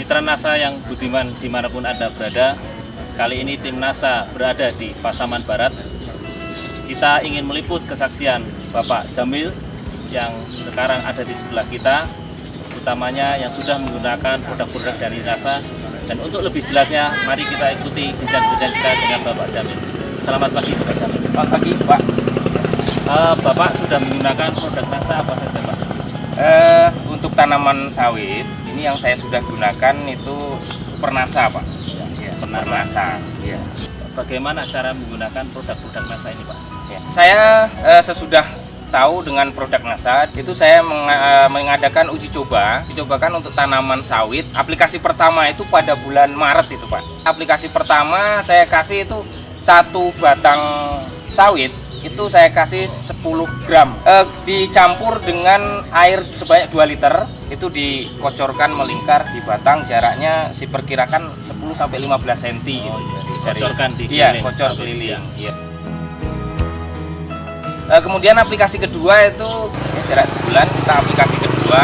Mitra NASA yang budiman dimanapun Anda berada, kali ini tim NASA berada di Pasaman Barat. Kita ingin meliput kesaksian Bapak Jamil yang sekarang ada di sebelah kita, utamanya yang sudah menggunakan produk-produk dari NASA. Dan untuk lebih jelasnya, mari kita ikuti bincang-bincang kita dengan Bapak Jamil. Selamat pagi, Bapak Jamil. Selamat pagi, Pak. Bapak sudah menggunakan produk NASA apa saja, Pak? Untuk tanaman sawit, ini yang saya sudah gunakan itu Super NASA, Pak. Ya, Super NASA. Ya. Bagaimana cara menggunakan produk-produk NASA ini, Pak? Ya. Saya sesudah tahu dengan produk NASA, itu saya mengadakan uji cobakan untuk tanaman sawit. Aplikasi pertama itu pada bulan Maret itu, Pak. Aplikasi pertama saya kasih itu satu batang sawit, itu saya kasih 10 gram. Dicampur dengan air sebanyak 2 liter, itu dikocorkan melingkar di batang, jaraknya diperkirakan 10-15 cm gitu. Kocorkan di keliling. Iya, kocor keliling. Iya. Kemudian aplikasi kedua itu jarak sebulan, kita aplikasi kedua.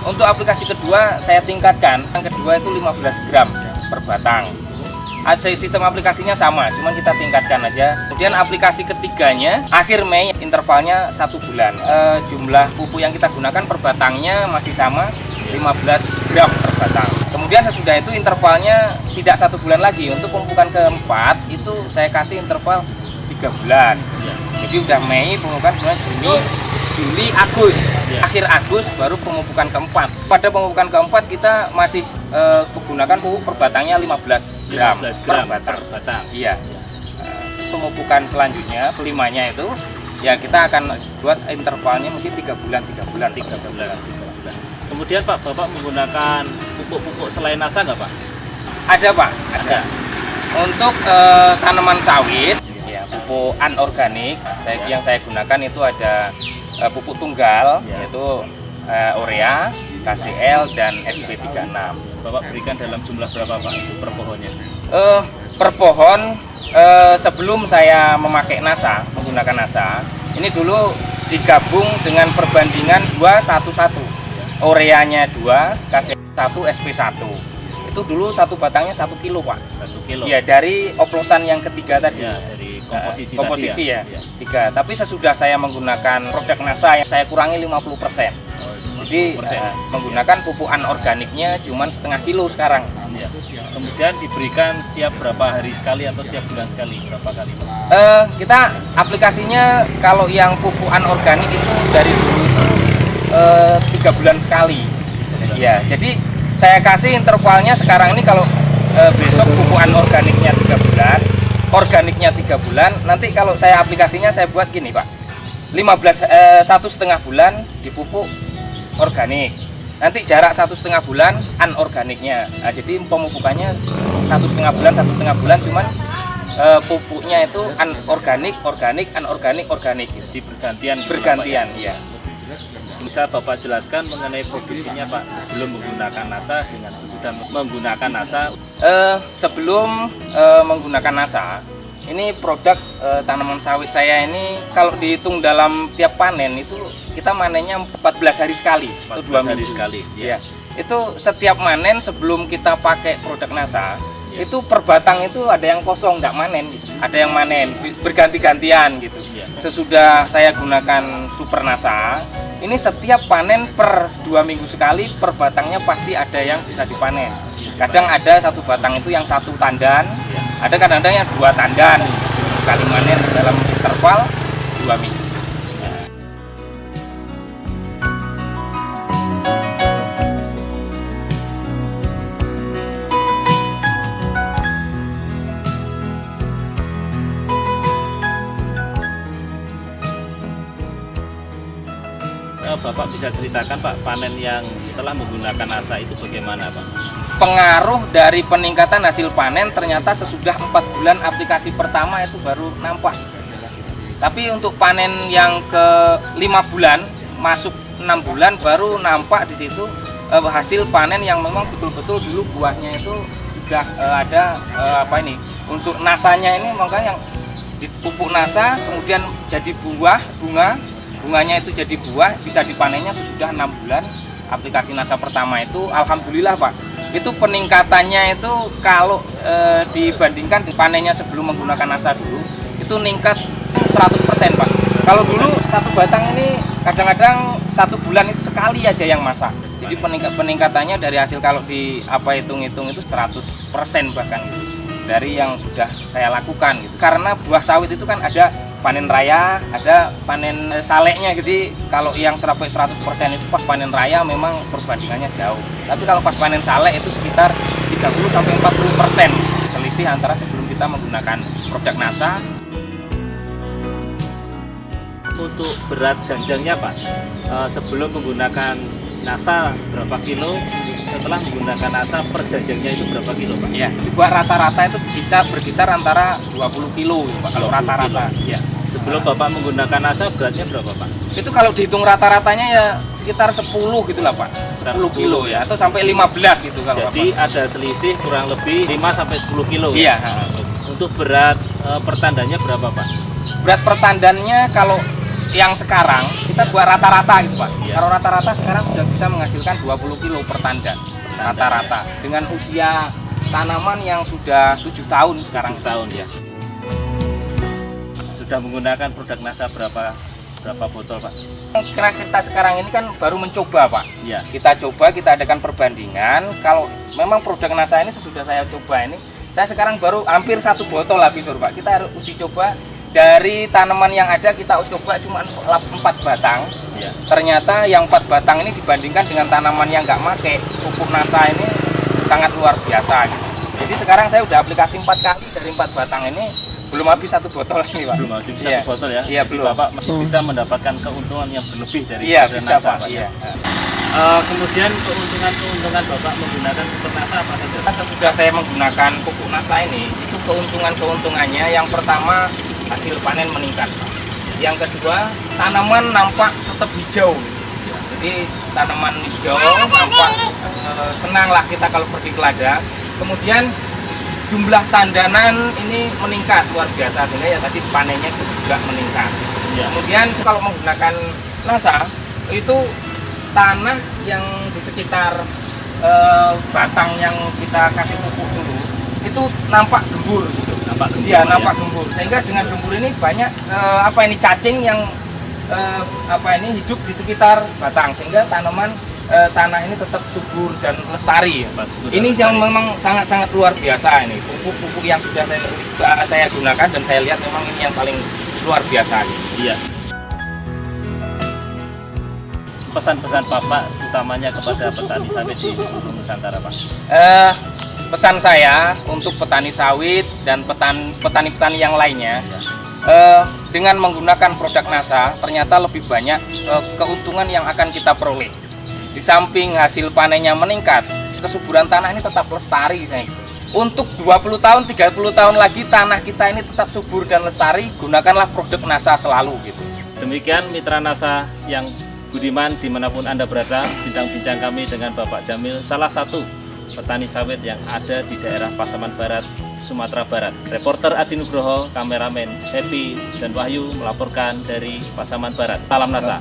Untuk aplikasi kedua saya tingkatkan, yang kedua itu 15 gram per batang. Sistem aplikasinya sama, cuman kita tingkatkan aja. Kemudian aplikasi ketiganya akhir Mei, intervalnya 1 bulan. Jumlah pupuk yang kita gunakan per batangnya masih sama, 15 gram per batang. Kemudian sesudah itu intervalnya tidak 1 bulan lagi. Untuk pemupukan keempat itu saya kasih interval 3 bulan. Ya. Jadi udah Mei, pemupukan bulan Juli, Agustus. Ya. Akhir Agustus baru pemupukan keempat. Pada pemupukan keempat kita masih menggunakan pupuk per batangnya 15 gram per batang. Iya. Pemupukan selanjutnya, kelimanya itu ya kita akan buat intervalnya mungkin 3 bulan. Kemudian Pak, Bapak menggunakan pupuk-pupuk selain NASA nggak, Pak? Ada, Pak. Ada. Untuk tanaman sawit, pupuk anorganik yang saya gunakan itu ada pupuk tunggal, yaitu urea, KCl, dan SP36. Bapak berikan dalam jumlah berapa, Pak, per pohonnya? Per pohon, sebelum saya memakai NASA, menggunakan NASA, ini dulu digabung dengan perbandingan 2:1:1. Ureanya 2, KCl 1, SP1. Itu dulu satu batangnya 1 kilo, Pak. 1 kilo? Ya, dari oplosan yang ketiga tadi. Ya, dari komposisi ya. 3. Tapi sesudah saya menggunakan produk NASA, saya kurangi 50%. Jadi menggunakan pupuk anorganiknya cuma setengah kilo sekarang. Ya. Kemudian diberikan setiap berapa hari sekali atau setiap bulan sekali? Berapa kali, Pak? Kita aplikasinya kalau yang pupuk anorganik itu dari dulu itu 3 bulan sekali. Ya, jadi saya kasih intervalnya sekarang ini kalau besok pupuk anorganiknya 3 bulan, organiknya 3 bulan. Nanti kalau saya aplikasinya saya buat gini, Pak. 1,5 bulan dipupuk organik. Nanti jarak 1,5 bulan anorganiknya. Nah, jadi pemupukannya 1,5 bulan, cuman pupuknya itu anorganik, anorganik, organik. Jadi bergantian, ya. Bisa Bapak jelaskan mengenai produksinya, Pak, sebelum menggunakan NASA dengan sesudah menggunakan NASA? Sebelum menggunakan NASA, ini produk tanaman sawit saya ini kalau dihitung dalam tiap panen itu kita manennya 14 hari sekali, 14 hari sekali. Ya. Itu setiap manen sebelum kita pakai produk NASA, itu per batang itu ada yang kosong nggak manen, ada yang manen berganti-gantian gitu. Sesudah saya gunakan Super NASA, ini setiap panen per 2 minggu sekali per batangnya pasti ada yang bisa dipanen. Kadang ada satu batang itu yang 1 tandan, ada kadang-kadang yang 2 tandan sekali manen dalam interval 2 minggu. Bapak bisa ceritakan, Pak, panen yang setelah menggunakan NASA itu bagaimana, Pak? Pengaruh dari peningkatan hasil panen ternyata sesudah 4 bulan aplikasi pertama itu baru nampak. Tapi untuk panen yang ke 5 bulan, masuk 6 bulan baru nampak di situ hasil panen yang memang betul-betul dulu buahnya itu sudah ada unsur nasanya ini, makanya yang dipupuk NASA kemudian jadi bunganya itu jadi buah, bisa dipanennya sesudah 6 bulan aplikasi NASA pertama itu, alhamdulillah Pak, itu peningkatannya itu kalau dibandingkan panennya sebelum menggunakan NASA dulu, itu ningkat 100% Pak. Kalau dulu satu batang ini kadang-kadang 1 bulan itu sekali aja yang masak. Jadi peningkatannya dari hasil kalau hitung-hitung itu 100% bahkan gitu, dari yang sudah saya lakukan gitu. Karena buah sawit itu kan ada panen raya, ada panen saleknya. Jadi kalau yang 100% itu pas panen raya memang perbandingannya jauh. Tapi kalau pas panen salek itu sekitar 30-40% selisih antara sebelum kita menggunakan produk NASA. Untuk berat janjangnya Pak, sebelum menggunakan NASA berapa kilo, setelah menggunakan NASA per janjangnya itu berapa kilo Pak? Ya, buat rata-rata itu bisa berkisar antara 20 kilo Pak, kalau rata-rata. Ya. Sebelum Bapak menggunakan NASA beratnya berapa Pak? Itu kalau dihitung rata-ratanya ya sekitar 10 gitu lah Pak, 10 kilo ya, atau sampai 15 gitu kalau. Jadi ada selisih kurang lebih 5-10 kilo. Iya. Ya? Untuk berat pertandanya berapa Pak? Berat pertandannya kalau yang sekarang kita buat rata-rata gitu Pak. Ya. Kalau rata-rata sekarang sudah bisa menghasilkan 20 kilo per tandan rata-rata ya. Dengan usia tanaman yang sudah 7 tahun sekarang. 7 tahun ya. Sudah menggunakan produk NASA berapa botol Pak? Karena kita sekarang ini kan baru mencoba Pak. Ya. Kita coba, kita adakan perbandingan. Kalau memang produk NASA ini sesudah saya coba ini, saya sekarang baru hampir 1 botol habis Pak. Kita harus uji coba. Dari tanaman yang ada kita coba cuma 4 batang. Ya. Ternyata yang 4 batang ini dibandingkan dengan tanaman yang nggak pakai pupuk NASA ini sangat luar biasa gitu. Jadi sekarang saya udah aplikasi 4 kali, dari 4 batang ini belum habis 1 botol ini Pak. Belum habis 1 botol ya? Iya, belum. Bapak masih bisa mendapatkan keuntungan yang berlebih dari bisa NASA Pak. Iya. Kemudian keuntungan Bapak menggunakan pupuk NASA apa saja? Sesudah saya menggunakan pupuk NASA ini, itu keuntungannya yang pertama hasil panen meningkat. Yang kedua, tanaman nampak tetap hijau. Jadi tanaman hijau nampak senang lah kita kalau pergi ke ladang. Kemudian jumlah tandanan ini meningkat luar biasa, sehingga ya tadi panennya juga meningkat. Ya. Kemudian kalau menggunakan NASA itu tanah yang di sekitar batang yang kita kasih pupuk dulu itu nampak gembur. Nampak gembur. Sehingga dengan gembur ini banyak cacing yang hidup di sekitar batang, sehingga tanah ini tetap subur dan lestari. Ini yang memang sangat luar biasa ini. Pupuk yang sudah saya gunakan dan saya lihat memang ini yang paling luar biasa. Iya. Pesan-pesan Bapak utamanya kepada petani sawit di seluruh Nusantara Pak? Pesan saya untuk petani sawit dan petani-petani yang lainnya, dengan menggunakan produk NASA ternyata lebih banyak keuntungan yang akan kita peroleh. Di samping hasil panennya meningkat, kesuburan tanah ini tetap lestari. Untuk 20 tahun, 30 tahun lagi tanah kita ini tetap subur dan lestari, gunakanlah produk NASA selalu gitu. Demikian mitra NASA yang budiman dimanapun Anda berada, bincang-bincang kami dengan Bapak Jamil, salah satu petani sawit yang ada di daerah Pasaman Barat, Sumatera Barat. Reporter Adi Nugroho, kameramen Happy dan Wahyu melaporkan dari Pasaman Barat. Salam NASA.